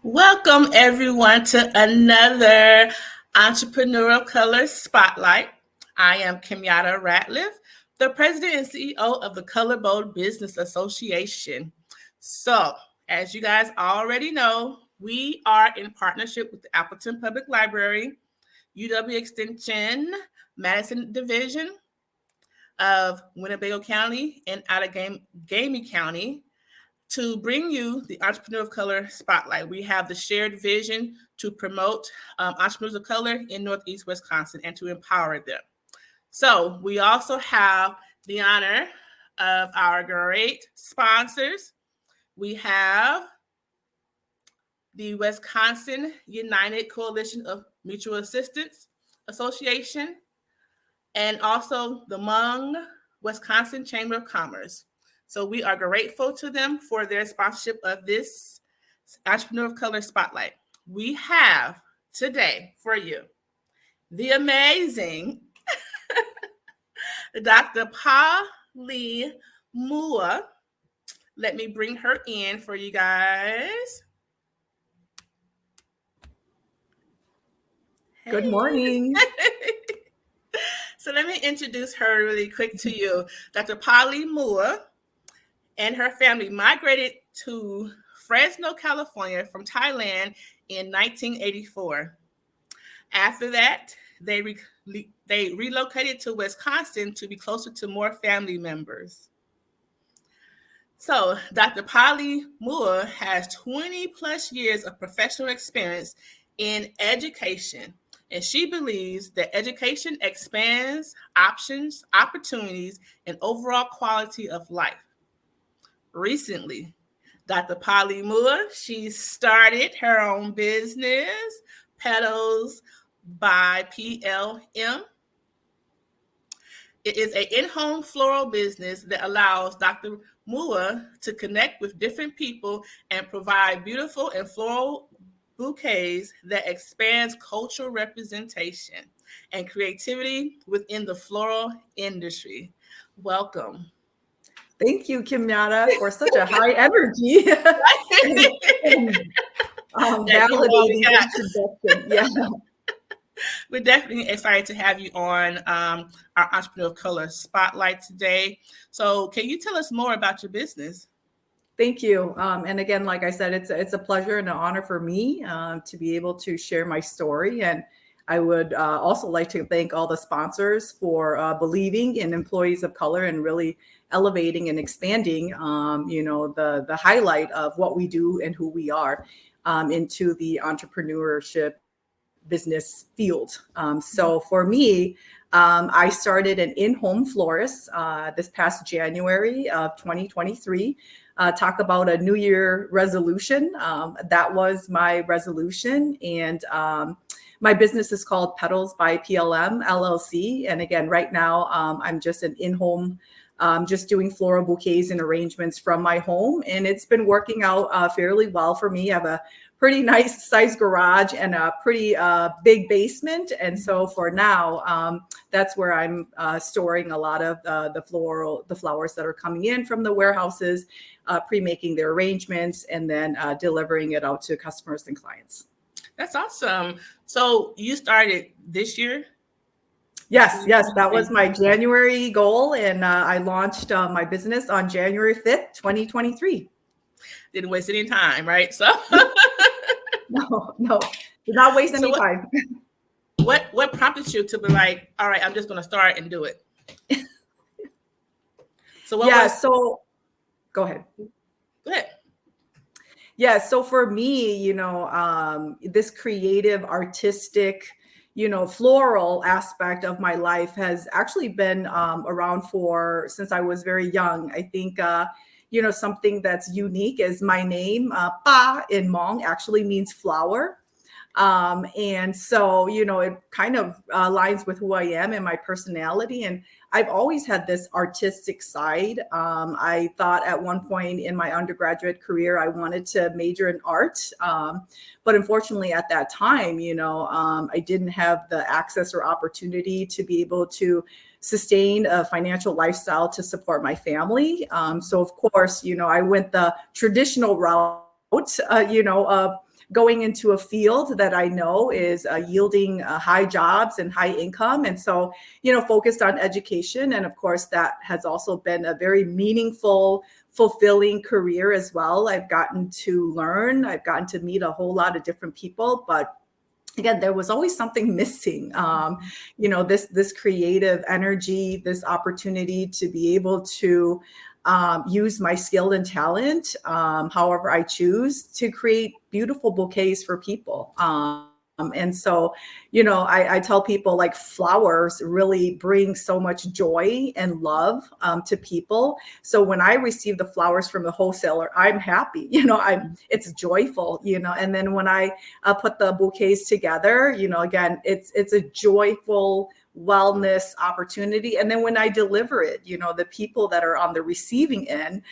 Welcome everyone to another Entrepreneurial Color Spotlight. I am Kenyatta Ratliff, the President and CEO of the ColorBold Business Association. So, as you guys already know, we are in partnership with the Appleton Public Library, UW Extension, Madison Division of Winnebago County, and Outagamie County, to bring you the Entrepreneur of Color Spotlight. We have the shared vision to promote entrepreneurs of color in Northeast Wisconsin and to empower them. So we also have the honor of our great sponsors. We have the Wisconsin United Coalition of Mutual Assistance Association, and also the Hmong Wisconsin Chamber of Commerce. So we are grateful to them for their sponsorship of this Entrepreneur of Color Spotlight. We have today for you the amazing Dr. Pa Lee Moua. Let me bring her in for you guys. Good morning. So let me introduce her really quick to you. Dr. Pa Lee Moua and her family migrated to Fresno, California from Thailand in 1984. After that, they relocated to Wisconsin to be closer to more family members. So Dr. Pa Lee Moua has 20 plus years of professional experience in education, and she believes that education expands options, opportunities, and overall quality of life. Recently, Dr. Pa Lee Moua, she started her own business, Petals by PLM. It is an in-home floral business that allows Dr. Moua to connect with different people and provide beautiful and floral bouquets that expands cultural representation and creativity within the floral industry. Welcome. Thank you, Kenyatta, for such a high energy validating introduction. Yeah. We're definitely excited to have you on our Entrepreneur of Color Spotlight today. So can you tell us more about your business? Thank you. And again, like I said, it's a pleasure and an honor for me to be able to share my story. And I would also like to thank all the sponsors for believing in employees of color and really elevating and expanding, the highlight of what we do and who we are into the entrepreneurship business field. So for me, I started an in-home florist this past January of 2023. Talk about a New Year resolution. That was my resolution. And my business is called Petals by PLM LLC. And again, right now, I'm just an in-home, just doing floral bouquets and arrangements from my home. And it's been working out fairly well for me. I have a pretty nice size garage and a pretty big basement. And so for now, that's where I'm storing a lot of the flowers that are coming in from the warehouses, pre-making their arrangements, and then delivering it out to customers and clients. That's awesome. So you started this year? Yes, that was my January goal. And I launched my business on January 5th, 2023. Didn't waste any time, right? So no, did not waste any time. What prompted you to be like, all right, I'm just going to start and do it? So go ahead. Go ahead. Yeah. So for me, this creative, artistic, floral aspect of my life has actually been around since I was very young. I think, something that's unique is my name, Pa in Hmong actually means flower. And so, it kind of aligns with who I am and my personality. And I've always had this artistic side. I thought at one point in my undergraduate career, I wanted to major in art. But unfortunately at that time, I didn't have the access or opportunity to be able to sustain a financial lifestyle to support my family. So of course, I went the traditional route, of going into a field that I know is yielding high jobs and high income. And so, focused on education. And of course, that has also been a very meaningful, fulfilling career as well. I've gotten to learn, I've gotten to meet a whole lot of different people, but again, there was always something missing. This creative energy, this opportunity to be able to use my skill and talent, however I choose, to create beautiful bouquets for people. And so, I tell people, like, flowers really bring so much joy and love to people. So when I receive the flowers from the wholesaler, I'm happy, it's joyful, and then when I put the bouquets together, again, it's a joyful wellness opportunity. And then when I deliver it, the people that are on the receiving end,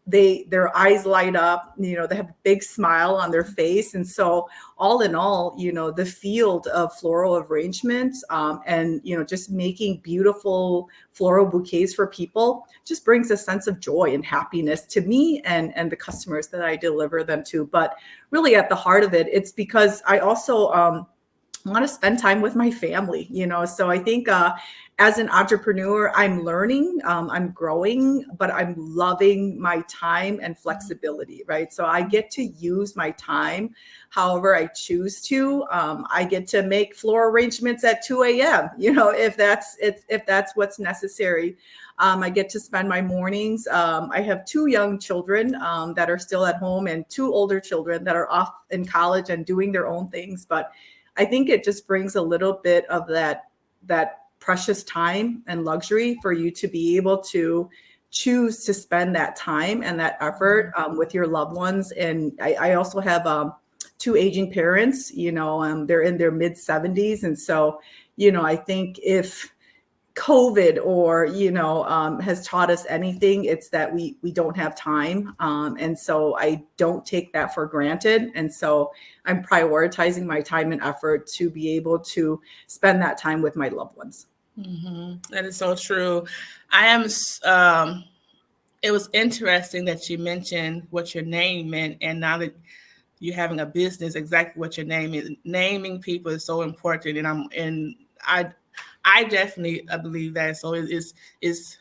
their eyes light up, they have a big smile on their face. And so all in all, the field of floral arrangements and, just making beautiful floral bouquets for people just brings a sense of joy and happiness to me and the customers that I deliver them to. But really at the heart of it, it's because I also want to spend time with my family, so I think as an entrepreneur, I'm learning, I'm growing, but I'm loving my time and flexibility, right? So I get to use my time however I choose to. I get to make floral arrangements at 2 a.m., if that's what's necessary. I get to spend my mornings. I have 2 young children that are still at home and 2 older children that are off in college and doing their own things. But I think it just brings a little bit of that precious time and luxury for you to be able to choose to spend that time and that effort with your loved ones. And I also have 2 aging parents, they're in their mid 70s. And so, I think if COVID or, has taught us anything, it's that we don't have time. And so I don't take that for granted. And so I'm prioritizing my time and effort to be able to spend that time with my loved ones. Mm-hmm. That is so true. It was interesting that you mentioned what your name meant. And now that you're having a business, exactly what your name is. Naming people is so important. And I definitely believe that. So it's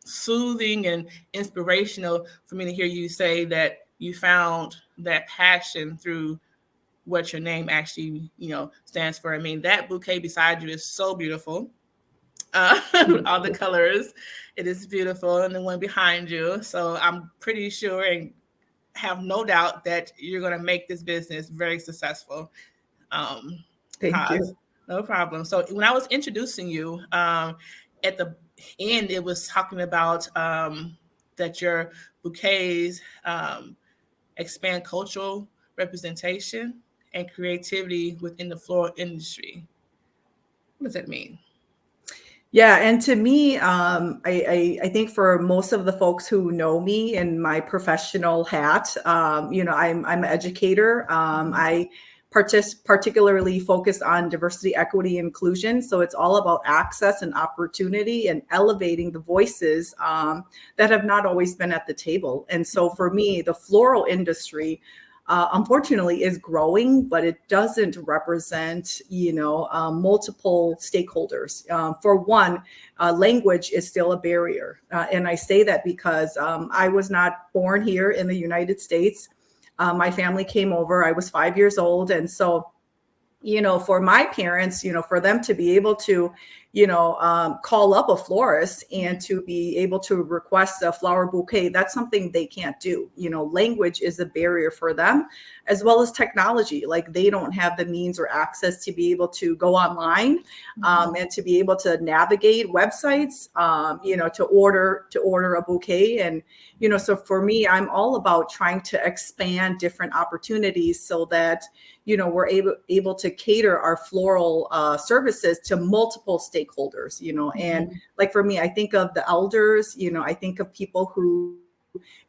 soothing and inspirational for me to hear you say that you found that passion through what your name actually, stands for. I mean, that bouquet beside you is so beautiful. With all the colors, it is beautiful. And the one behind you. So I'm pretty sure and have no doubt that you're going to make this business very successful. Thank you. No problem. So when I was introducing you, at the end, it was talking about that your bouquets expand cultural representation and creativity within the floral industry. What does that mean? Yeah, and to me, I think for most of the folks who know me in my professional hat, I'm an educator. I particularly focus on diversity, equity, inclusion. So it's all about access and opportunity and elevating the voices that have not always been at the table. And so for me, the floral industry, unfortunately, is growing, but it doesn't represent, multiple stakeholders. For one, language is still a barrier. And I say that because I was not born here in the United States. My family came over. I was 5 years old. And so, for my parents, for them to be able to, call up a florist and to be able to request a flower bouquet, that's something they can't do. Language is a barrier for them, as well as technology. Like, they don't have the means or access to be able to go online and to be able to navigate websites, to order a bouquet. And, so for me, I'm all about trying to expand different opportunities so that, we're able to cater our floral services to multiple stakeholders, and like for me, I think of the elders, I think of people who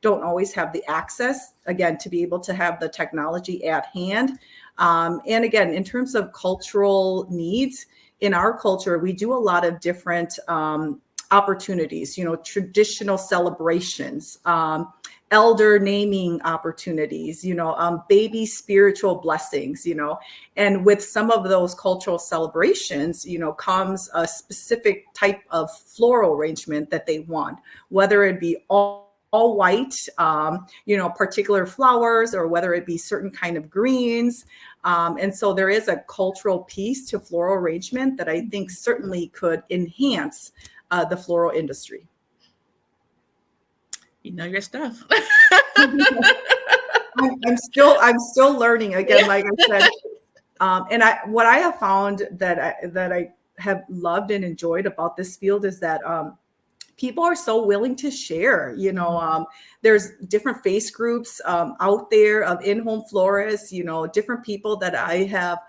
don't always have the access, again, to be able to have the technology at hand. And again, in terms of cultural needs, in our culture, we do a lot of different opportunities, traditional celebrations, elder naming opportunities, baby spiritual blessings, and with some of those cultural celebrations, comes a specific type of floral arrangement that they want, whether it be all white, particular flowers, or whether it be certain kind of greens. And so there is a cultural piece to floral arrangement that I think certainly could enhance the floral industry. You know your stuff. I'm still learning again, like I said. And what I have found that I have loved and enjoyed about this field is that people are so willing to share. There's different face groups out there of in-home florists, different people that I have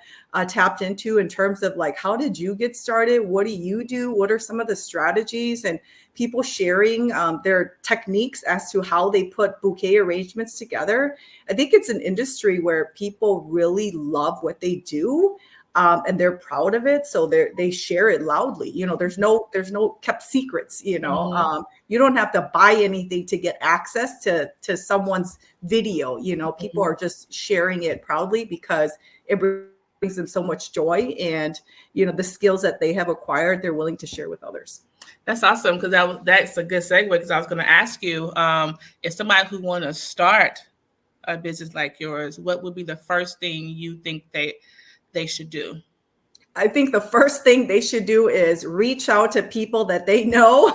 tapped into in terms of like, how did you get started? What do you do? What are some of the strategies? And people sharing their techniques as to how they put bouquet arrangements together. I think it's an industry where people really love what they do. And they're proud of it, so they share it loudly. There's no kept secrets. You don't have to buy anything to get access to someone's video. People are just sharing it proudly because it brings them so much joy, and the skills that they have acquired, they're willing to share with others. That's awesome, because that's a good segue, because I was going to ask you, if somebody who want to start a business like yours, what would be the first thing you think they should do? I think the first thing they should do is reach out to people that they know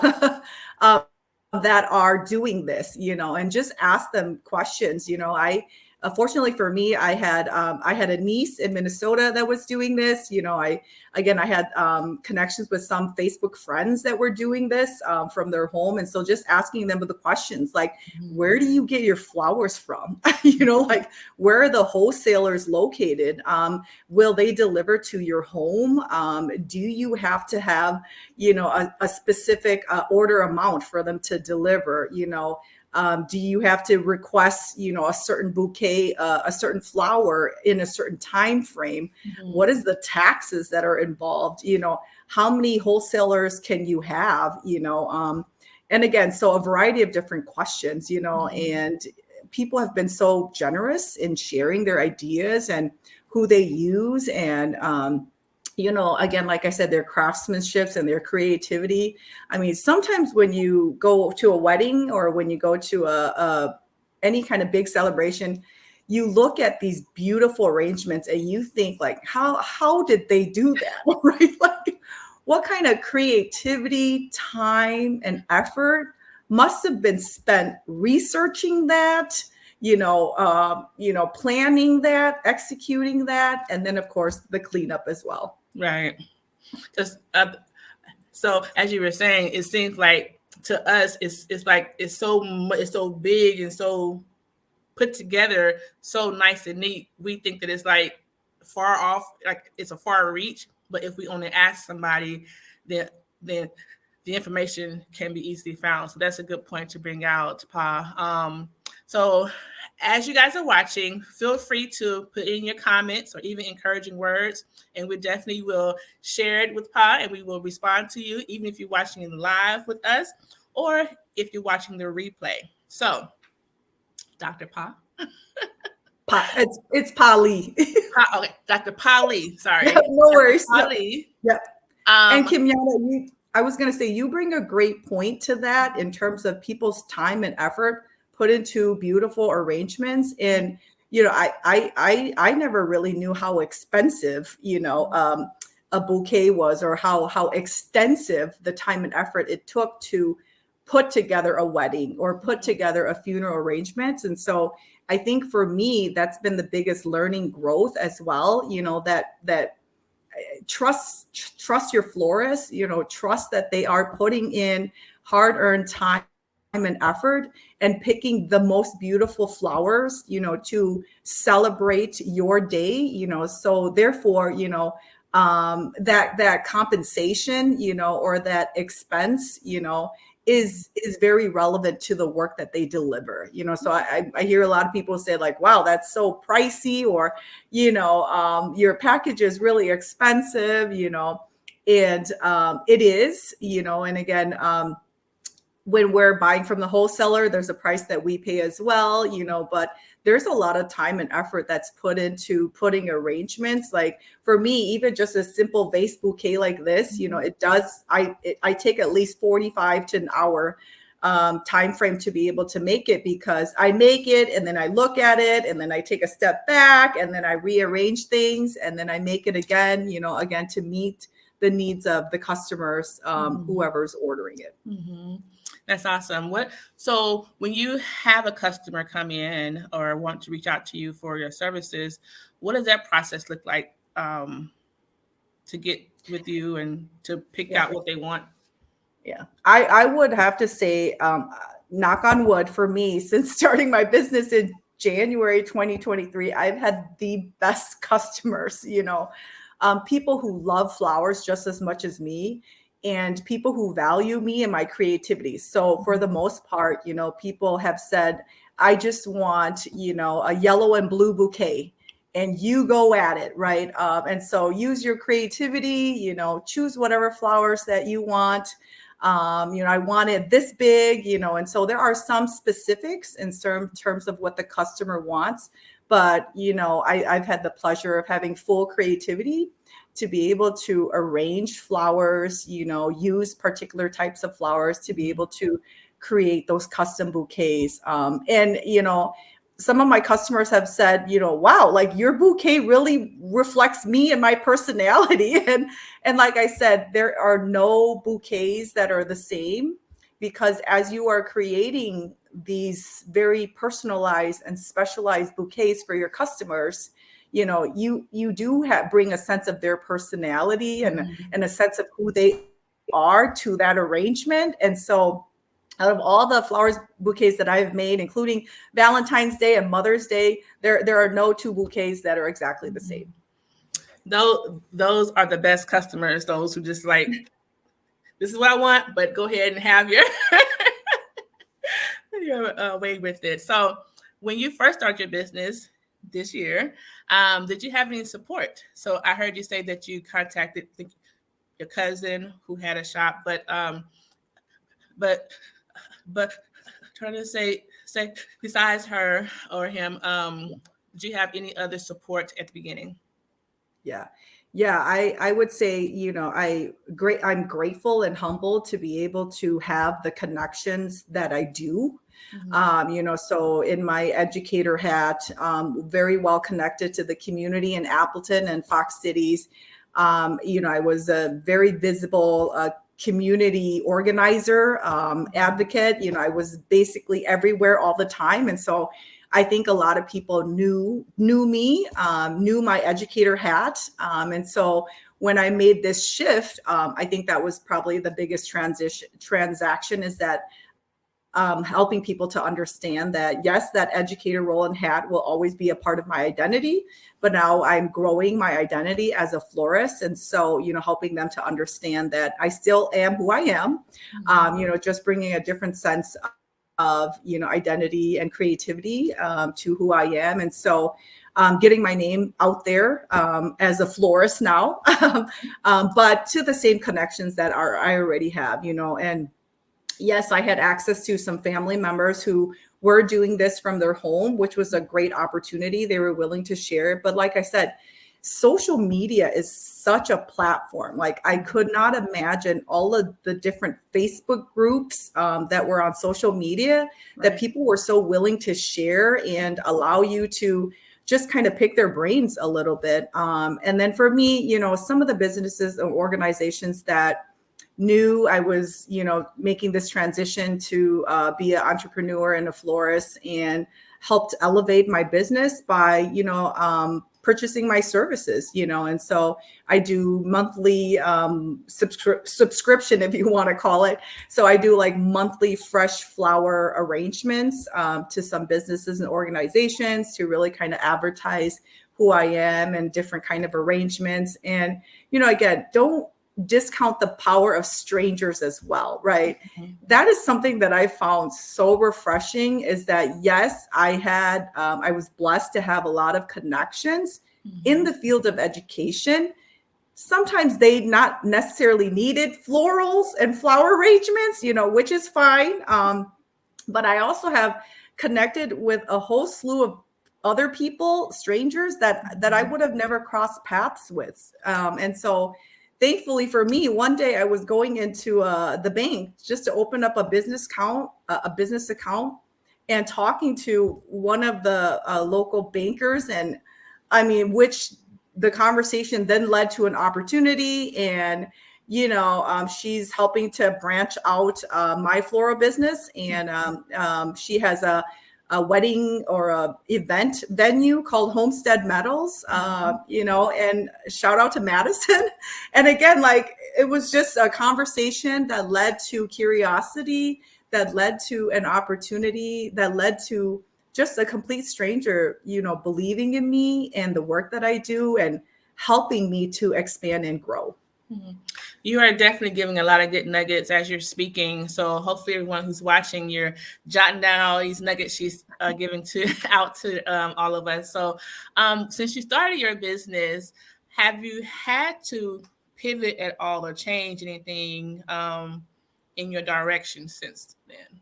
that are doing this, and just ask them questions. Fortunately for me, I had a niece in Minnesota that was doing this. I had connections with some Facebook friends that were doing this from their home. And so just asking them the questions like, where do you get your flowers from? Like, where are the wholesalers located? Will they deliver to your home? Do you have to have, a specific order amount for them to deliver? Do you have to request, a certain bouquet, a certain flower in a certain time frame? What is the taxes that are involved? How many wholesalers can you have? And again, so a variety of different questions, and people have been so generous in sharing their ideas and who they use, and again, like I said, their craftsmanship and their creativity. I mean, sometimes when you go to a wedding or when you go to any kind of big celebration, you look at these beautiful arrangements and you think like, how did they do that? Right? Like, what kind of creativity, time, and effort must have been spent researching that, planning that, executing that, and then of course the cleanup as well. Right. So as you were saying, it seems like to us, it's so big and so put together, so nice and neat. We think that it's like far off, like it's a far reach. But if we only ask somebody, then the information can be easily found. So that's a good point to bring out, Pa. So as you guys are watching, feel free to put in your comments or even encouraging words, and we definitely will share it with Pa, and we will respond to you, even if you're watching it live with us or if you're watching the replay. So, Dr. Pa. It's Pa Lee. Okay, Dr. Pa Lee. Sorry. Yeah, no worries. Pa Lee. Yep. And Kimyata, I was going to say, you bring a great point to that in terms of people's time and effort put into beautiful arrangements. And, I never really knew how expensive, a bouquet was, or how extensive the time and effort it took to put together a wedding or put together a funeral arrangement. And so I think for me, that's been the biggest learning growth as well, that trust your florist, trust that they are putting in hard-earned time and effort and picking the most beautiful flowers, to celebrate your day, so therefore, that compensation, or that expense, is very relevant to the work that they deliver. So I hear a lot of people say like, wow, that's so pricey, or, your package is really expensive, and it is, and again, when we're buying from the wholesaler, there's a price that we pay as well, but there's a lot of time and effort that's put into putting arrangements. Like for me, even just a simple vase bouquet like this, I take at least 45 to an hour time frame to be able to make it, because I make it and then I look at it and then I take a step back and then I rearrange things and then I make it again, again to meet the needs of the customers, whoever's ordering it. Mm-hmm. That's awesome. So when you have a customer come in or want to reach out to you for your services, what does that process look like to get with you and to pick out what they want? Yeah, I would have to say, knock on wood for me, since starting my business in January 2023, I've had the best customers, people who love flowers just as much as me, and people who value me and my creativity. So for the most part, people have said, I just want, a yellow and blue bouquet, and you go at it, right? And so use your creativity, choose whatever flowers that you want. I want it this big, and so there are some specifics in terms of what the customer wants. But, I've had the pleasure of having full creativity to be able to arrange flowers, use particular types of flowers to be able to create those custom bouquets. Some of my customers have said, wow, like your bouquet really reflects me and my personality. And like I said, there are no bouquets that are the same, because as you are creating these very personalized and specialized bouquets for your customers, you do bring a sense of their personality and a sense of who they are to that arrangement. And so out of all the flowers bouquets that I've made, including Valentine's Day and Mother's Day, there are no two bouquets that are exactly the same. Those are the best customers, those who just like, this is what I want, but go ahead and have your way with it. So when you first started your business this year, did you have any support? So I heard you say that you contacted your cousin who had a shop, but trying to say besides her or him, did you have any other support at the beginning? Yeah, I would say, I'm grateful and humbled to be able to have the connections that I do. So in my educator hat, very well connected to the community in Appleton and Fox Cities. I was a very visible community organizer, advocate. I was basically everywhere all the time. And so I think a lot of people knew me, knew my educator hat. And so when I made this shift, I think that was probably the biggest transaction is that helping people to understand that, yes, that educator role and hat will always be a part of my identity, but now I'm growing my identity as a florist. And so, helping them to understand that I still am who I am, just bringing a different sense of, identity and creativity to who I am. And so getting my name out there as a florist now, but to the same connections that I already have, and yes, I had access to some family members who were doing this from their home, which was a great opportunity. They were willing to share it. But like I said, social media is such a platform. Like I could not imagine all of the different Facebook groups that were on social media that people were so willing to share and allow you to just kind of pick their brains a little bit. And then for me, some of the businesses or organizations that knew I was, making this transition to be an entrepreneur and a florist, and helped elevate my business by, purchasing my services, and so I do monthly subscription, if you want to call it. So I do like monthly fresh flower arrangements to some businesses and organizations to really kind of advertise who I am and different kind of arrangements. And, again, don't discount the power of strangers as well, right? Mm-hmm. That is something that I found so refreshing, is that, yes, I was blessed to have a lot of connections in the field of education, sometimes they not necessarily needed florals and flower arrangements, which is fine. But I also have connected with a whole slew of other people, strangers that I would have never crossed paths with. And so thankfully for me, one day I was going into the bank just to open up a business account, and talking to one of the local bankers, and which the conversation then led to an opportunity. And she's helping to branch out my floral business, and she has a wedding or a event venue called Homestead Metals, and shout out to Madison. And again, it was just a conversation that led to curiosity, that led to an opportunity, that led to just a complete stranger, believing in me and the work that I do and helping me to expand and grow. Mm-hmm. You are definitely giving a lot of good nuggets as you're speaking. So hopefully everyone who's watching, you're jotting down all these nuggets she's giving out to all of us. So since you started your business, have you had to pivot at all or change anything in your direction since then?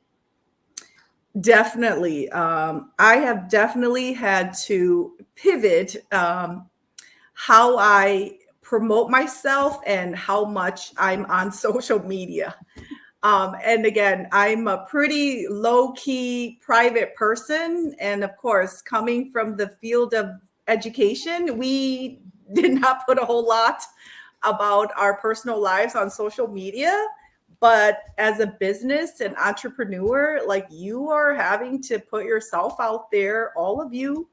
Definitely. I have definitely had to pivot how I promote myself and how much I'm on social media. And again, I'm a pretty low-key private person. And of course, coming from the field of education, we did not put a whole lot about our personal lives on social media. But as a business and entrepreneur, you are having to put yourself out there, all of you,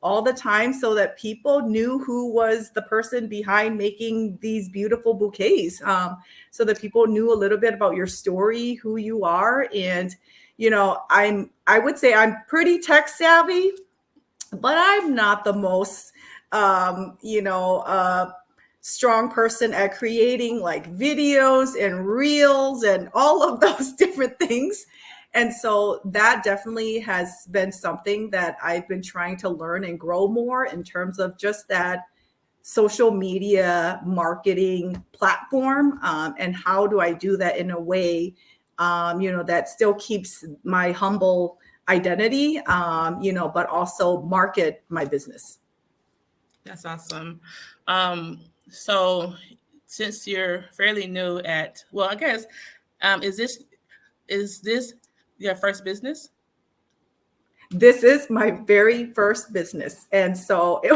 all the time, so that people knew who was the person behind making these beautiful bouquets, so that people knew a little bit about your story, who you are. And, I would say I'm pretty tech savvy, but I'm not the most, strong person at creating videos and reels and all of those different things. And so that definitely has been something that I've been trying to learn and grow more in terms of just that social media marketing platform. And how do I do that in a way, that still keeps my humble identity, but also market my business. That's awesome. So since you're fairly new at, I guess, is this your first business? This is my very first business. And so it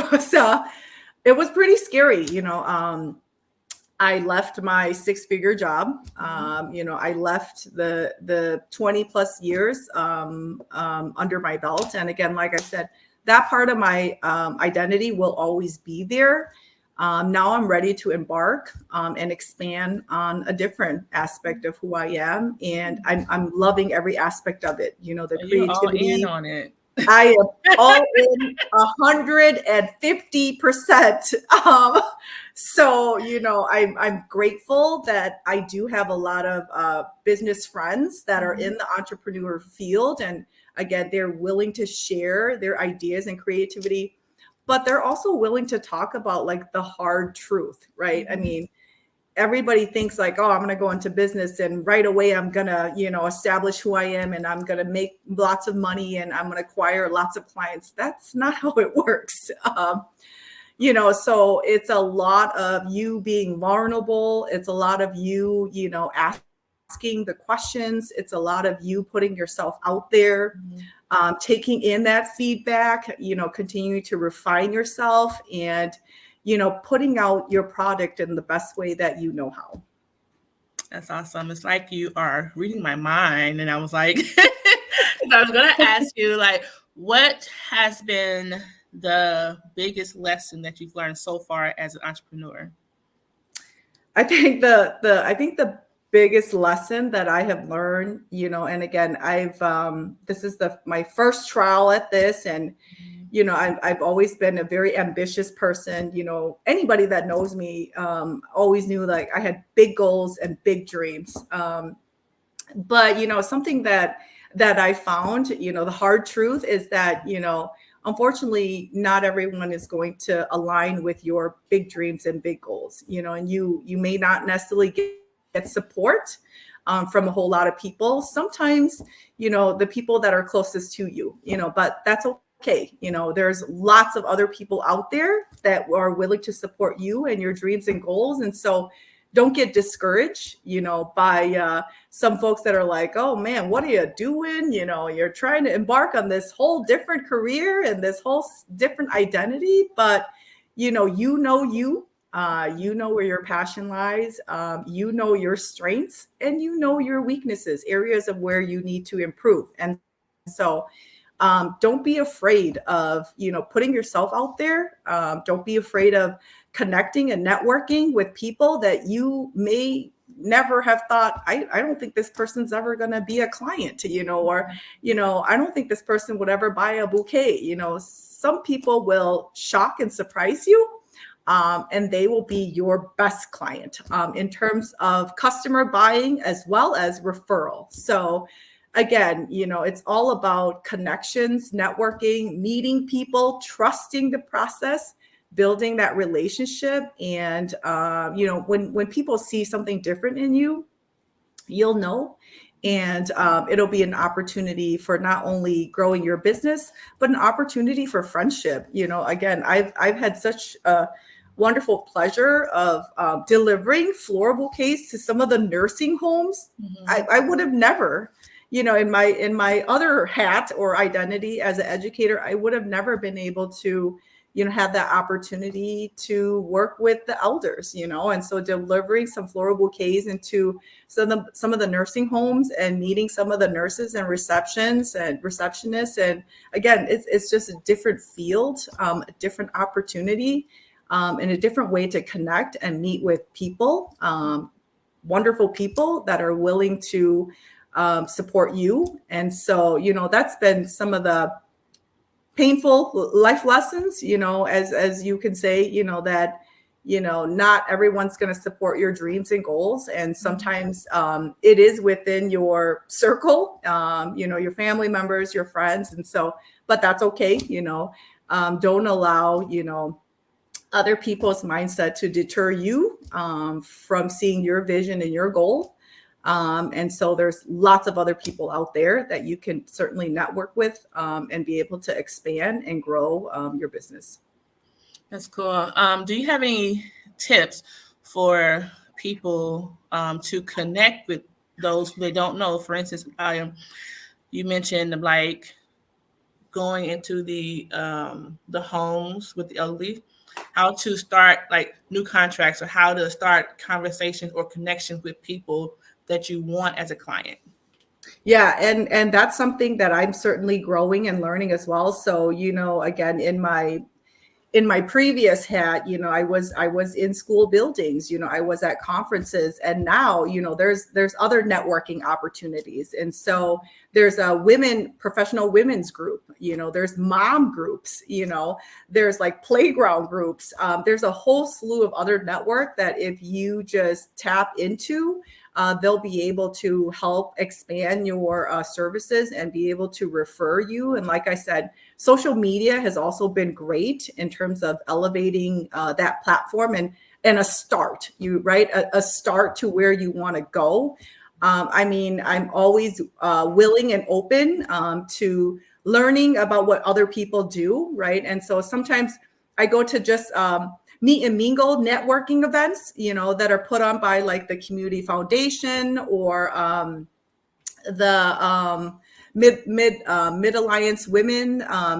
was pretty scary. I left my 6-figure job. I left the 20 plus years under my belt. And again, like I said, that part of my identity will always be there. Now I'm ready to embark and expand on a different aspect of who I am. And I'm loving every aspect of it. The creativity. You're all in on it. I am all in 150%. So, I'm grateful that I do have a lot of business friends that are in the entrepreneur field. And again, they're willing to share their ideas and creativity, but they're also willing to talk about the hard truth, right? Everybody thinks I'm going to go into business and right away I'm going to, establish who I am and I'm going to make lots of money and I'm going to acquire lots of clients. That's not how it works. So it's a lot of you being vulnerable. It's a lot of you, asking the questions. It's a lot of you putting yourself out there, taking in that feedback, continuing to refine yourself and, putting out your product in the best way that you know how. That's awesome. It's like you are reading my mind. And I was like, I was going to ask you, what has been the biggest lesson that you've learned so far as an entrepreneur? I think the biggest lesson that I have learned, and again, this is my first trial at this, and I've always been a very ambitious person. Anybody that knows me always knew I had big goals and big dreams. But something that I found, the hard truth is that unfortunately, not everyone is going to align with your big dreams and big goals, and you may not necessarily get support from a whole lot of people. Sometimes, the people that are closest to you, but that's okay. There's lots of other people out there that are willing to support you and your dreams and goals. And so don't get discouraged, by some folks that are like, oh man, what are you doing? You're trying to embark on this whole different career and this whole different identity, but you know where your passion lies, your strengths, and your weaknesses, areas of where you need to improve. And so don't be afraid of, putting yourself out there. Don't be afraid of connecting and networking with people that you may never have thought, I don't think this person's ever going to be a client, or, I don't think this person would ever buy a bouquet. Some people will shock and surprise you. And they will be your best client in terms of customer buying as well as referral. So again, it's all about connections, networking, meeting people, trusting the process, building that relationship. And, when people see something different in you, you'll know. And it'll be an opportunity for not only growing your business, but an opportunity for friendship. Again, I've had such a wonderful pleasure of delivering floral bouquets to some of the nursing homes. Mm-hmm. I would have never, in my other hat or identity as an educator, I would have never been able to, have that opportunity to work with the elders, and so delivering some floral bouquets into some of the nursing homes and meeting some of the nurses and receptionists. And again, it's just a different field, a different opportunity. And a different way to connect and meet with people, wonderful people that are willing to support you. And so, that's been some of the painful life lessons, as you can say, that, not everyone's going to support your dreams and goals. And sometimes it is within your circle, your family members, your friends. And so, but that's okay. Don't allow, other people's mindset to deter you from seeing your vision and your goal. And so there's lots of other people out there that you can certainly network with and be able to expand and grow your business. That's cool. Do you have any tips for people to connect with those who they don't know? For instance, you mentioned like going into the homes with the elderly, how to start like new contracts or how to start conversations or connections with people that you want as a client. Yeah. And that's something that I'm certainly growing and learning as well. So, again, in my previous hat, I was in school buildings, I was at conferences, and now, there's other networking opportunities. And so there's a professional women's group, there's mom groups, there's like playground groups. There's a whole slew of other network that if you just tap into, they'll be able to help expand your services and be able to refer you. And like I said, social media has also been great in terms of elevating that platform and a start, a start to where you want to go. I'm always willing and open to learning about what other people do, right? And so sometimes I go to just meet and mingle networking events, that are put on by like the Community Foundation or the Mid Alliance Women.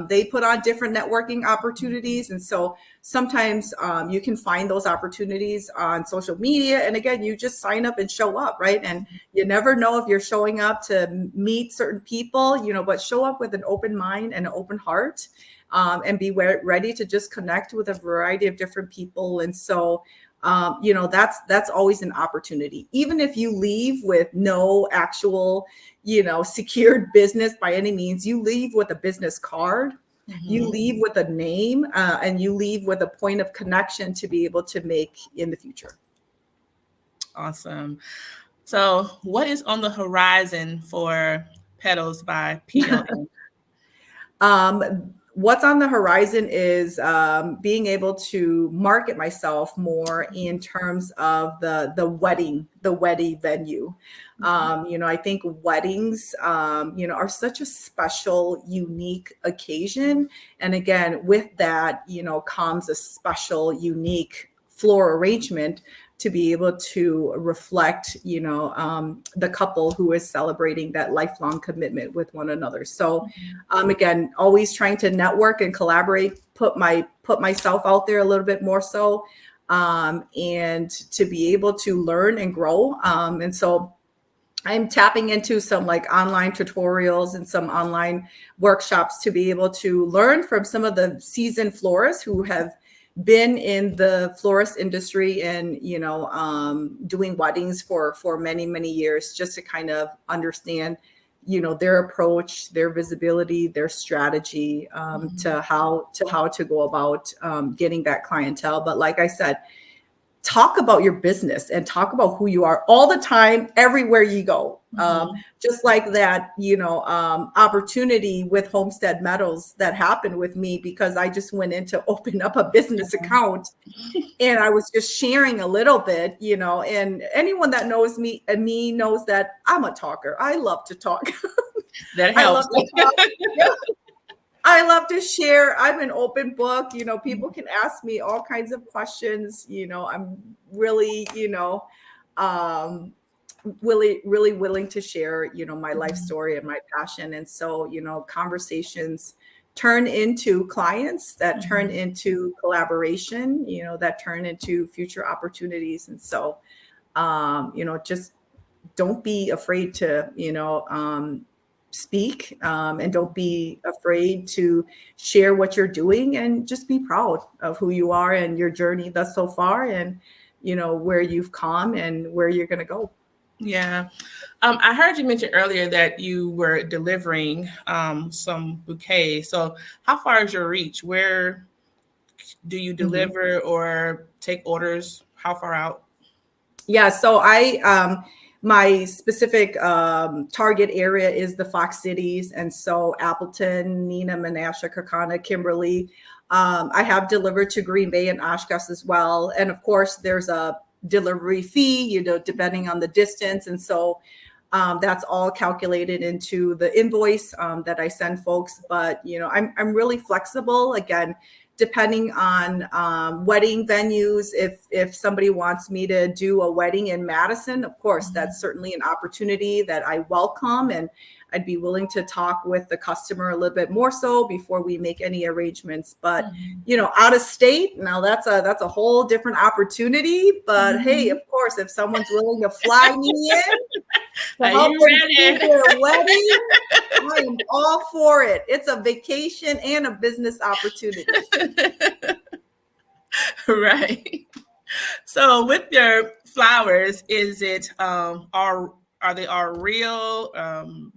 They put on different networking opportunities. And so sometimes you can find those opportunities on social media. And again, you just sign up and show up, right? And you never know if you're showing up to meet certain people, but show up with an open mind and an open heart. And be ready to just connect with a variety of different people. And so, that's always an opportunity. Even if you leave with no actual, secured business by any means, you leave with a business card, you leave with a name, and you leave with a point of connection to be able to make in the future. Awesome. So what is on the horizon for Petals by PLM? what's on the horizon is being able to market myself more in terms of the wedding venue. I think weddings, are such a special, unique occasion. And again, with that, comes a special, unique floor arrangement to be able to reflect, the couple who is celebrating that lifelong commitment with one another. So, again, always trying to network and collaborate, put myself out there a little bit more so, and to be able to learn and grow. And so I'm tapping into some like online tutorials and some online workshops to be able to learn from some of the seasoned florists who have been in the florist industry and, doing weddings for many, many years, just to kind of understand, their approach, their visibility, their strategy, to how to go about getting that clientele. But like I said, talk about your business and talk about who you are all the time, everywhere you go. Just like that, opportunity with Homestead Metals that happened with me, because I just went in to open up a business account and I was just sharing a little bit, and anyone that knows me knows that I'm a talker. I love to talk. That helps. I love to share. I'm an open book. People can ask me all kinds of questions. I'm really, really willing to share, my life story and my passion. And so, conversations turn into clients that turn into collaboration, that turn into future opportunities. And so, just don't be afraid to, speak, and don't be afraid to share what you're doing, and just be proud of who you are and your journey thus so far, and where you've come and where you're going to go. Yeah. I heard you mention earlier that you were delivering some bouquets. So how far is your reach? Where do you deliver or take orders? How far out? Yeah, so my specific target area is the Fox cities. And so Appleton, Neenah, Menasha, Kaukauna, Kimberly. I have delivered to Green Bay and Oshkosh as well. And of course, there's a delivery fee, depending on the distance. And so that's all calculated into the invoice that I send folks. But, I'm really flexible. Again, depending on wedding venues. If somebody wants me to do a wedding in Madison, of course, that's certainly an opportunity that I welcome. And I'd be willing to talk with the customer a little bit more so before we make any arrangements. But, out of state, now that's a whole different opportunity. But hey, of course, if someone's willing to fly me in to help them do their wedding, I am all for it. It's a vacation and a business opportunity. Right. So with your flowers, is it are they all real,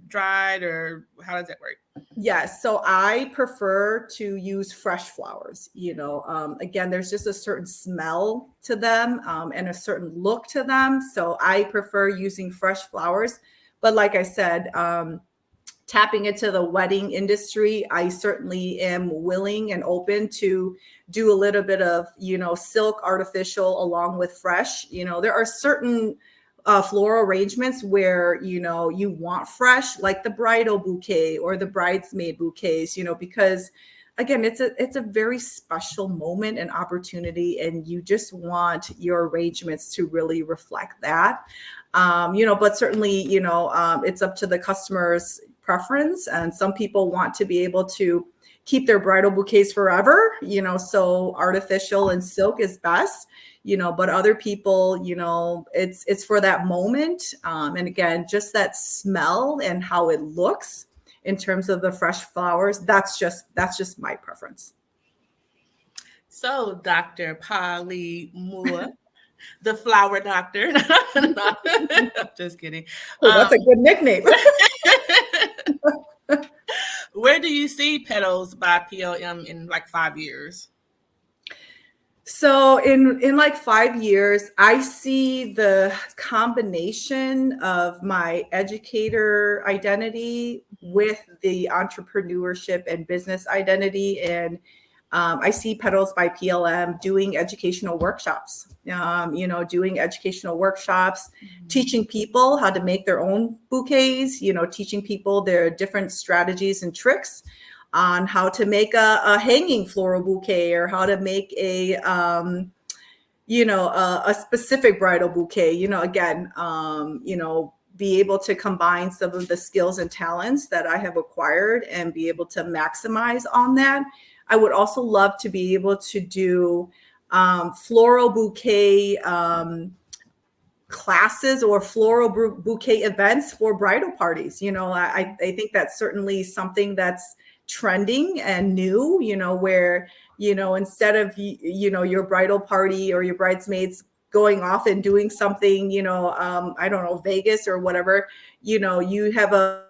dried, or how does that work? Yes. So I prefer to use fresh flowers. Again, there's just a certain smell to them, and a certain look to them. So I prefer using fresh flowers. But like I said, tapping into the wedding industry, I certainly am willing and open to do a little bit of, silk artificial along with fresh. There are certain floral arrangements where, you want fresh, like the bridal bouquet or the bridesmaid bouquets, because again, it's a very special moment and opportunity, and you just want your arrangements to really reflect that. But certainly, it's up to the customer's preference. And some people want to be able to keep their bridal bouquets forever, so artificial and silk is best, but other people, it's for that moment. And again, just that smell and how it looks in terms of the fresh flowers, that's just my preference. So Dr. Pa Lee Moua, the flower doctor. I'm just kidding. Oh, that's a good nickname. Where do you see Petals by PLM in like 5 years? So in like 5 years, I see the combination of my educator identity with the entrepreneurship and business identity. And I see Petals by PLM doing educational workshops, doing educational workshops, teaching people how to make their own bouquets, teaching people their different strategies and tricks on how to make a hanging floral bouquet, or how to make a specific bridal bouquet, be able to combine some of the skills and talents that I have acquired and be able to maximize on that. I would also love to be able to do floral bouquet classes or floral bouquet events for bridal parties. I think that's certainly something that's trending and new, where, instead of, your bridal party or your bridesmaids going off and doing something, I don't know, Vegas or whatever, you have a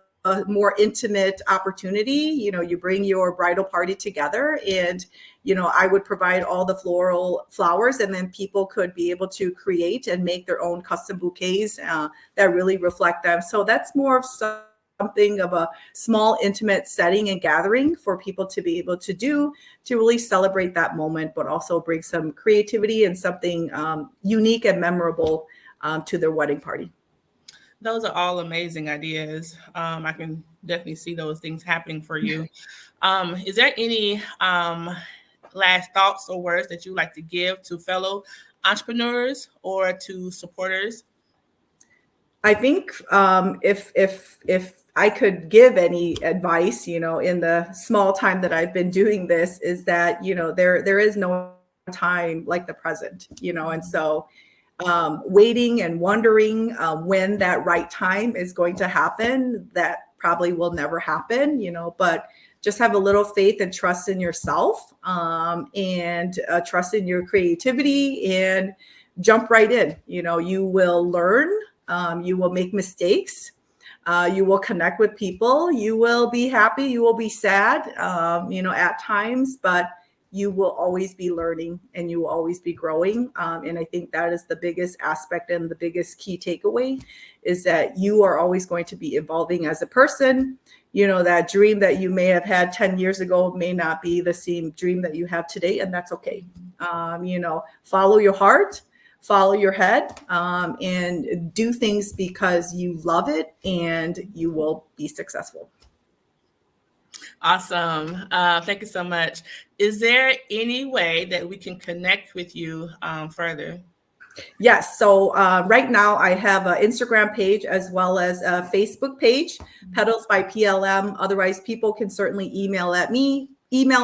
more intimate opportunity. You bring your bridal party together, and I would provide all the floral flowers, and then people could be able to create and make their own custom bouquets that really reflect them. So that's more of something of a small, intimate setting and gathering for people to be able to do, to really celebrate that moment, but also bring some creativity and something unique and memorable to their wedding party. Those are all amazing ideas. I can definitely see those things happening for you. Is there any last thoughts or words that you like to give to fellow entrepreneurs or to supporters? I think if I could give any advice, in the small time that I've been doing this, is that, there is no time like the present, and so waiting and wondering when that right time is going to happen, that probably will never happen, but just have a little faith and trust in yourself, and trust in your creativity, and jump right in. You will learn, you will make mistakes, you will connect with people, you will be happy, you will be sad, at times, but you will always be learning and you will always be growing. And I think that is the biggest aspect and the biggest key takeaway, is that you are always going to be evolving as a person. That dream that you may have had 10 years ago may not be the same dream that you have today. And that's okay. Follow your heart, follow your head, and do things because you love it, and you will be successful. Awesome. Thank you so much. Is there any way that we can connect with you further? Yes. So right now I have an Instagram page as well as a Facebook page, Petals by PLM. Otherwise, people can certainly email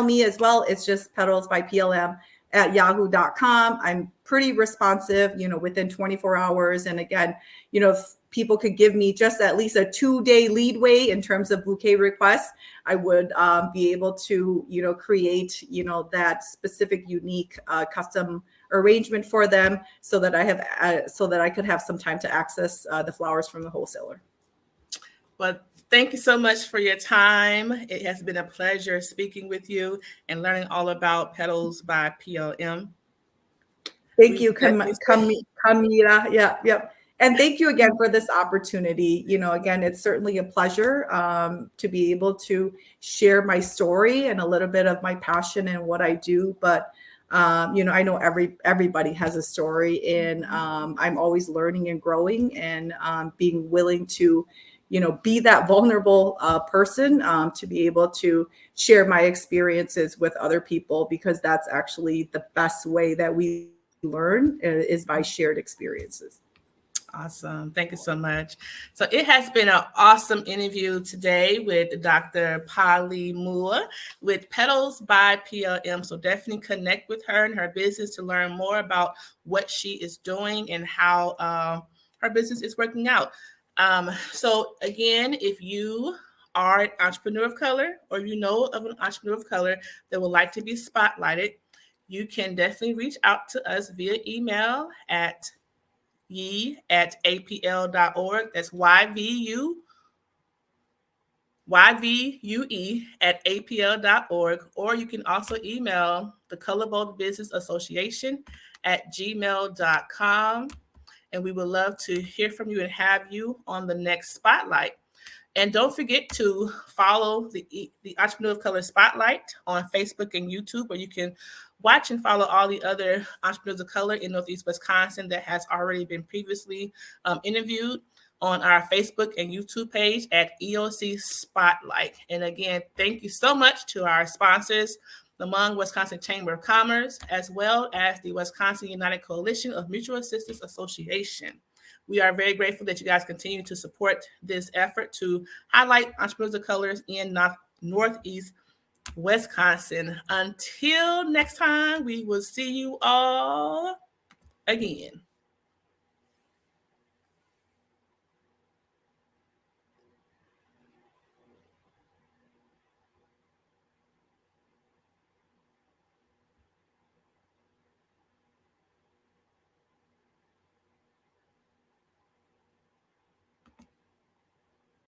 me as well. It's just petalsbyplm@yahoo.com. I'm pretty responsive, within 24 hours. And again, if people could give me just at least a 2-day leadway in terms of bouquet requests, I would be able to, create, that specific, unique, custom arrangement for them, so that I could have some time to access the flowers from the wholesaler. Well, thank you so much for your time. It has been a pleasure speaking with you and learning all about Petals by PLM. Thank you, Camila. Yeah. And thank you again for this opportunity. Again, it's certainly a pleasure to be able to share my story and a little bit of my passion and what I do. But I know everybody has a story, and I'm always learning and growing, and being willing to, be that vulnerable person, to be able to share my experiences with other people, because that's actually the best way that we learn, is by shared experiences. Awesome. Thank you so much. So it has been an awesome interview today with Dr. Pa Lee Moua with Petals by PLM. So definitely connect with her and her business to learn more about what she is doing and how her business is working out. So again, if you are an entrepreneur of color, or you know of an entrepreneur of color that would like to be spotlighted, you can definitely reach out to us via email at ye@apl.org. That's YVU yvue@apl.org, or you can also email the ColorBold Business Association at gmail.com. And we would love to hear from you and have you on the next Spotlight. And don't forget to follow the Entrepreneur of Color Spotlight on Facebook and YouTube, where you can watch and follow all the other entrepreneurs of color in Northeast Wisconsin that has already been previously interviewed on our Facebook and YouTube page at EoC Spotlight. And again, thank you so much to our sponsors, the Hmong Wisconsin Chamber of Commerce, as well as the Wisconsin United Coalition of Mutual Assistance Association. We are very grateful that you guys continue to support this effort to highlight entrepreneurs of colors in Northeast Wisconsin. Until next time, we will see you all again.